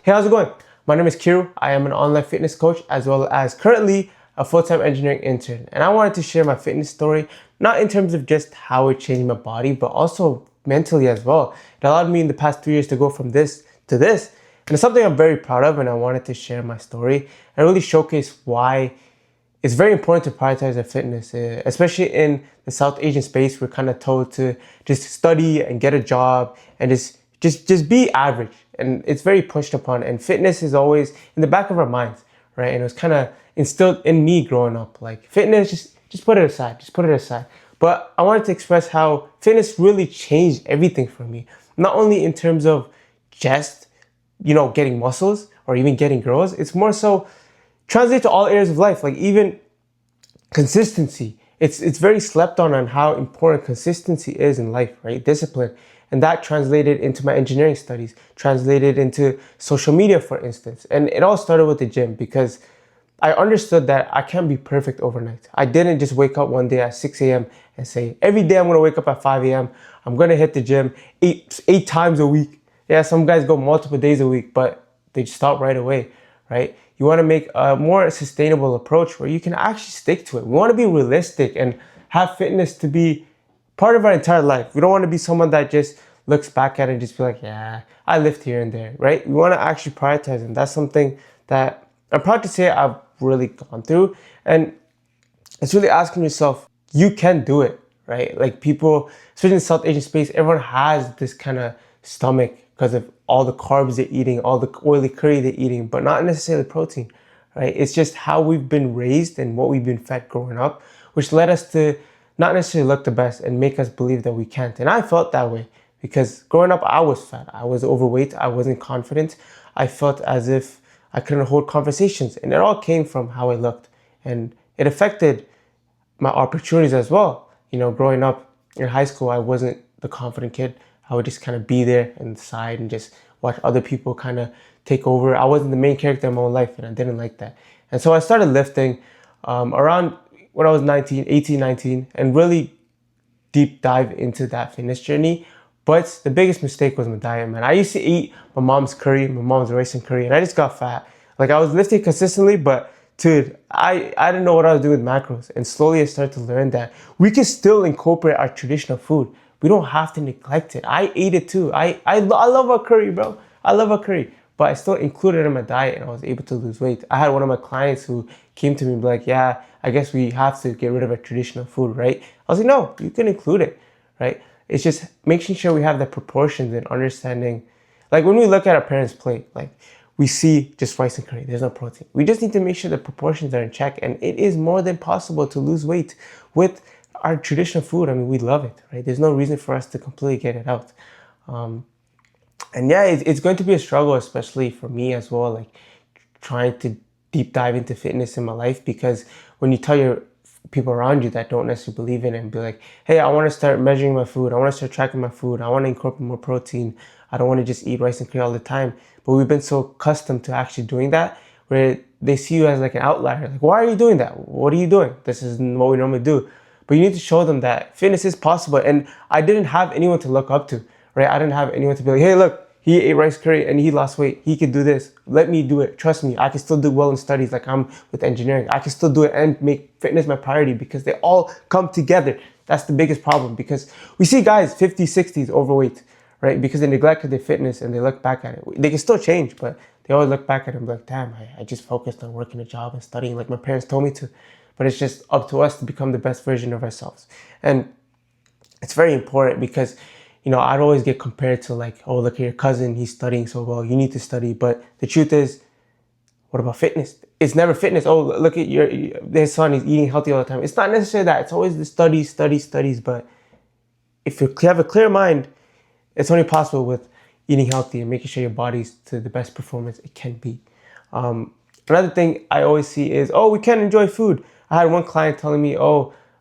Hey, how's it going? My name is Kiru. I am an online fitness coach as well as currently a full-time engineering intern. And I wanted to share my fitness story, not in terms of just how it changed my body, but also mentally as well. It allowed me in the past 3 years to go from this to this. And it's something I'm very proud of, and I wanted to share my story and really showcase why it's very important to prioritize our fitness, especially in the South Asian space. We're kind of told to just study and get a job and just be average, and it's very pushed upon. And fitness is always in the back of our minds, right? And it was kind of instilled in me growing up, like fitness, just put it aside, just put it aside. But I wanted to express how fitness really changed everything for me, not only in terms of just getting muscles or even getting girls. It's more so translate to all areas of life, like even consistency. It's very slept on how important consistency is in life, right? Discipline. And that translated into my engineering studies, translated into social media, for instance. And it all started with the gym, because I understood that I can't be perfect overnight. I didn't just wake up one day at 6 a.m. and say, every day I'm gonna wake up at 5 a.m. I'm gonna hit the gym eight times a week. Yeah, some guys go multiple days a week, but they just stop right away, right? You wanna make a more sustainable approach where you can actually stick to it. We wanna be realistic and have fitness to be part of our entire life. We don't want to be someone that just looks back at it and just be like, yeah, I lift here and there, right? We want to actually prioritize, and that's something that I'm proud to say I've really gone through. And it's really asking yourself, you can do it, right? Like people, especially in the South Asian space, everyone has this kind of stomach because of all the carbs they're eating, all the oily curry they're eating, but not necessarily protein, right? It's just how we've been raised and what we've been fed growing up, which led us to not necessarily look the best and make us believe that we can't. And I felt that way because growing up, I was fat, I was overweight, I wasn't confident. I felt as if I couldn't hold conversations, and it all came from how I looked. And it affected my opportunities as well. Growing up in high school, I wasn't the confident kid. I would just kind of be there and side and just watch other people kind of take over. I wasn't the main character in my own life, and I didn't like that. And so I started lifting around when I was 18, 19, and really deep dive into that fitness journey. But the biggest mistake was my diet, man. I used to eat my mom's curry, my mom's rice and curry, and I just got fat. Like I was lifting consistently, but dude, I didn't know what I was doing with macros. And slowly I started to learn that we can still incorporate our traditional food. We don't have to neglect it. I ate it too. I love a curry, bro. I love a curry. But I still included it in my diet, and I was able to lose weight. I had one of my clients who came to me and be like, yeah, I guess we have to get rid of our traditional food, right? I was like, no, you can include it, right? It's just making sure we have the proportions and understanding. Like when we look at our parents' plate, like we see just rice and curry, there's no protein. We just need to make sure the proportions are in check, and it is more than possible to lose weight with our traditional food. I mean, we love it, right? There's no reason for us to completely get it out. And yeah, it's going to be a struggle, especially for me as well, like trying to deep dive into fitness in my life, because when you tell your people around you that don't necessarily believe in it and be like, hey, I want to start measuring my food, I want to start tracking my food, I want to incorporate more protein, I don't want to just eat rice and curry all the time. But we've been so accustomed to actually doing that, where they see you as like an outlier. Like, why are you doing that? What are you doing? This isn't what we normally do. But you need to show them that fitness is possible. And I didn't have anyone to look up to, right? I didn't have anyone to be like, hey, look, he ate rice curry and he lost weight. He could do this. Let me do it. Trust me, I can still do well in studies like I'm with engineering. I can still do it and make fitness my priority, because they all come together. That's the biggest problem, because we see guys 50s, 60s overweight, right? Because they neglected their fitness and they look back at it. They can still change, but they always look back at it and be like, damn, I just focused on working a job and studying like my parents told me to. But it's just up to us to become the best version of ourselves. And it's very important because I'd always get compared to like, oh, look at your cousin, he's studying so well, you need to study. But the truth is, what about fitness? It's never fitness. Oh, look at his son, he's eating healthy all the time. It's not necessarily that. It's always the studies. But if you have a clear mind, it's only possible with eating healthy and making sure your body's to the best performance it can be. Another thing I always see is, oh, we can't enjoy food. I had one client telling me,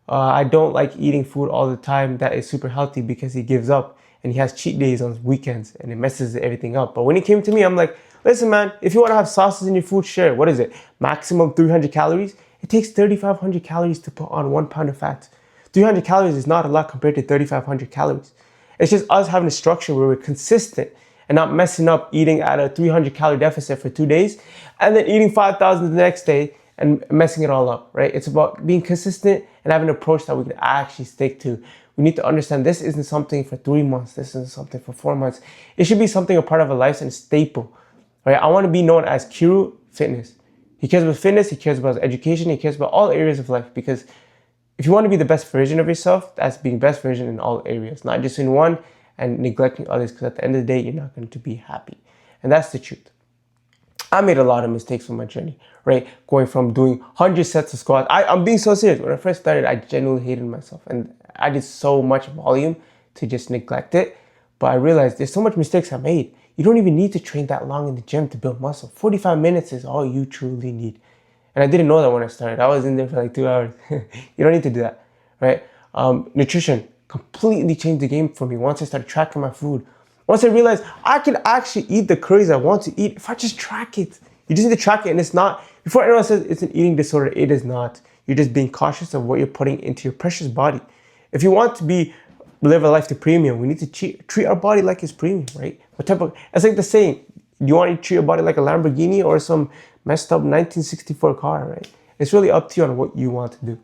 I don't like eating food all the time that is super healthy, because he gives up and he has cheat days on weekends and it messes everything up. But when he came to me, I'm like, listen, man, if you want to have sauces in your food, sure. What is it? Maximum 300 calories? It takes 3,500 calories to put on 1 pound of fat. 300 calories is not a lot compared to 3,500 calories. It's just us having a structure where we're consistent and not messing up eating at a 300 calorie deficit for 2 days and then eating 5,000 the next day and messing it all up, right? It's about being consistent and having an approach that we can actually stick to. We need to understand this isn't something for 3 months. This isn't something for 4 months. It should be something a part of a life and a staple, right? I want to be known as Kiru Fitness. He cares about fitness. He cares about his education. He cares about all areas of life, because if you want to be the best version of yourself, that's being best version in all areas, not just in one and neglecting others, because at the end of the day, you're not going to be happy. And that's the truth. I made a lot of mistakes on my journey, right? Going from doing 100 sets of squats. I'm being so serious. When I first started, I genuinely hated myself. And I did so much volume to just neglect it. But I realized there's so much mistakes I made. You don't even need to train that long in the gym to build muscle. 45 minutes is all you truly need. And I didn't know that when I started. I was in there for like 2 hours. You don't need to do that, right? Nutrition completely changed the game for me once I started tracking my food. Once I realized I can actually eat the curries I want to eat if I just track it. You just need to track it, and it's not, before anyone says it's an eating disorder, it is not. You're just being cautious of what you're putting into your precious body. If you want to live a life to premium, we need to treat our body like it's premium, right? It's like the saying, you want to treat your body like a Lamborghini or some messed up 1964 car, right? It's really up to you on what you want to do,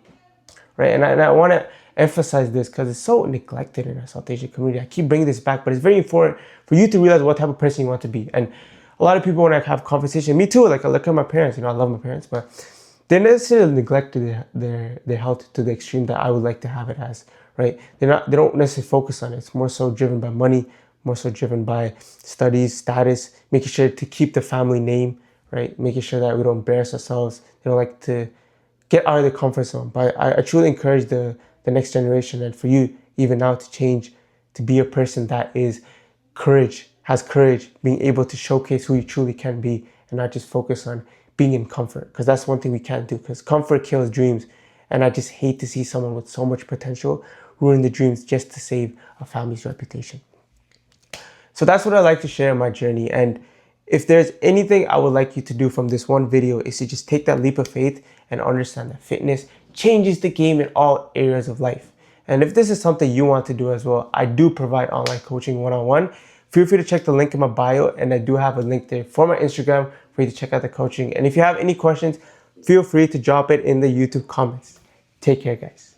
right? And I want to emphasize this because it's so neglected in our South Asian community. I keep bringing this back, but it's very important for you to realize what type of person you want to be. And a lot of people, when I have conversation, me too, like I look at my parents, I love my parents, but they necessarily neglect their health to the extreme that I would like to have it as, right? They don't necessarily focus on it. It's more so driven by money, more so driven by studies, status, making sure to keep the family name, right? Making sure that we don't embarrass ourselves. They don't like to get out of the comfort zone. But I truly encourage the next generation, and for you even now, to change, to be a person that has courage, being able to showcase who you truly can be and not just focus on being in comfort, because that's one thing we can't do, because comfort kills dreams. And I just hate to see someone with so much potential ruin the dreams just to save a family's reputation. So that's what I like to share in my journey. And if there's anything I would like you to do from this one video, is to just take that leap of faith and understand that fitness changes the game in all areas of life. And if this is something you want to do as well, I do provide online coaching one-on-one. Feel free to check the link in my bio, and I do have a link there for my Instagram for you to check out the coaching. And if you have any questions, feel free to drop it in the YouTube comments. Take care, guys.